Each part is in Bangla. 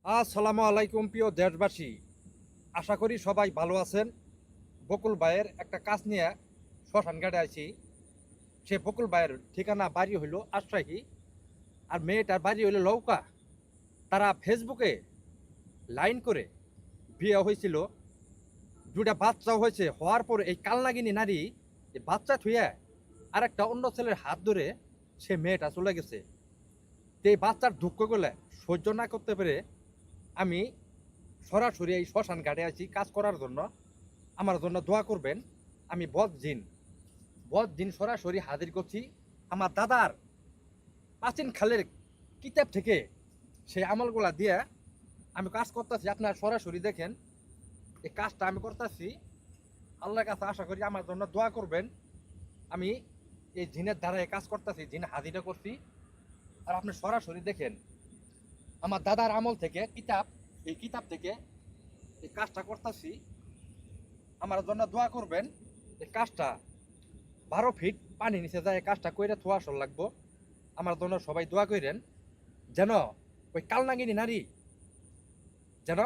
আসসালামু আলাইকুম প্রিয় দেশবাসী, আশা করি সবাই ভালো আছেন। বকুল ভাইয়ের একটা কাজ নিয়ে শ্মশান ঘাটে আছি। সে বকুল ভাইয়ের ঠিকানা বাড়ি হইল আশ্রাহী, আর মেয়েটার বাড়ি হইল লৌকা। তারা ফেসবুকে লাইন করে বিয়ে হয়েছিল, দুটা বাচ্চাও হয়েছে। হওয়ার পর এই কালনাগিনী নারী এই বাচ্চা থুয়ে আর একটা অন্য ছেলের হাত ধরে সে মেয়েটা চলে গেছে। তো এই বাচ্চার দুঃখগুলো সহ্য না করতে পেরে আমি সরাসরি এই শ্মশান ঘাটে আছি কাজ করার জন্য। আমার জন্য দোয়া করবেন। আমি বদ দিন সরাসরি হাজির করছি আমার দাদার প্রাচীন খালের কিতাব থেকে। সেই আমলগুলা দিয়ে আমি কাজ করতেছি, আপনারা সরাসরি দেখেন এই কাজটা আমি করতেছি। আল্লাহর কাছে আশা করি আমার জন্য দোয়া করবেন। আমি এই জিনের দ্বারা কাজ করতেছি, জিন হাজিরা করছি। আর আপনি সরাসরি দেখেন আমার দাদার আমল থেকে এই কিতাব থেকে এই কাজটা করতেছি। আমার জন্য দোয়া করবেন। এই কাজটা 12 ফিট পানি নিচে যায়, এই কাজটা কইরা থোয়া আসল লাগবো। আমার জন্য সবাই দোয়া করেন যেন ওই কালনাগিনী নারী যেন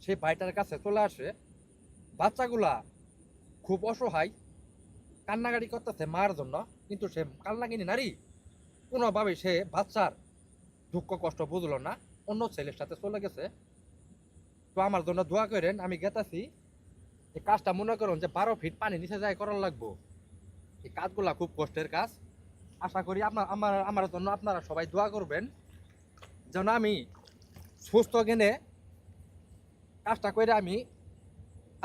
সেই ভাইটার কাছে চলে আসে। বাচ্চাগুলা খুব অসহায়, কান্নাকাটি করতেছে মার জন্য, কিন্তু সে কালনাগিনী নারী কোনোভাবে সে বাচ্চার দুঃখ কষ্ট বুঝলো না, অন্য ছেলের সাথে চলে গেছে। তো আমার জন্য দোয়া করেন। আমি গেতাছি এই কাজটা মনে করুন যে 12 ফিট পানি নিচে যায় করার লাগবো। এই কাজগুলা খুব কষ্টের কাজ। আশা করি আমার জন্য আপনারা সবাই দোয়া করবেন যেন আমি সুস্থ জ্ঞানে কাজটা করে আমি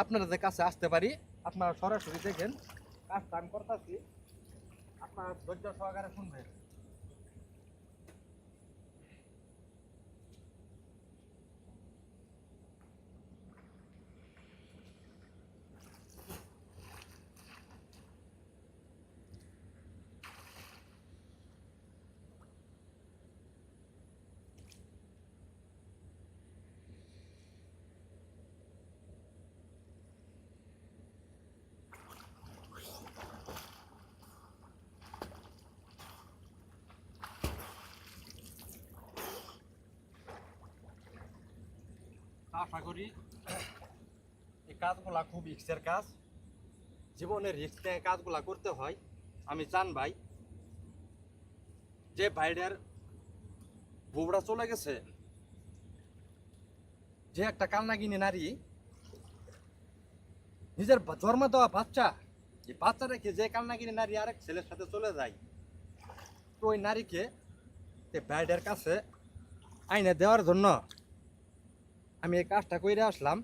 আপনাদের কাছে আসতে পারি। আপনারা সরাসরি দেখেন কাজটা আমি করতেছি, আপনারা ধৈর্য সহকারে শুনবেন। আশা করি এই কাজগুলা খুব রিস্কের কাজ, জীবনের রিস্ক নিয়ে কাজগুলা করতে হয়। আমি জান ভাই যে ভাইডার বউরা চলে গেছে, যে একটা কালনাগিনী নারী নিজের জন্ম দেওয়া বাচ্চা, এই বাচ্চা রেখে যে কালনাগিনী নারী আরেক ছেলের সাথে চলে যায়, তো ওই নারীকে ভাইডার কাছে আইনে দেওয়ার জন্য আমি এই কাজটা করে আসলাম।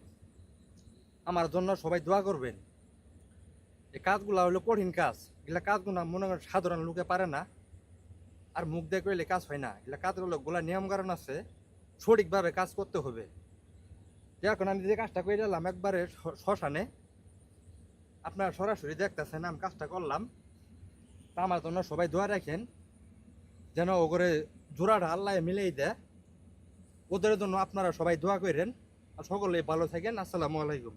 আমার জন্য সবাই দোয়া করবেন। এই কাজগুলা হলো কঠিন কাজ, এগুলা কাজগুলো মনে করেন সাধারণ লোকে পারে না, আর মুখ দিয়ে করলে কাজ হয় না। এগুলা কাজগুলো গোলা নিয়ম কারণ আছে, সঠিকভাবে কাজ করতে হবে। এখন আমি যে কাজটা করে এলাম একবারে শ্মশানে, আপনারা সরাসরি দেখতেছেন আমি কাজটা করলাম। তা আমার জন্য সবাই দোয়া রাখেন যেন ও করে জোড়াটা আল্লাহ মিলেই দেয়। ওদের জন্য আপনারা সবাই দোয়া করেন। আর সকলেই ভালো থাকেন। আসসালামু আলাইকুম।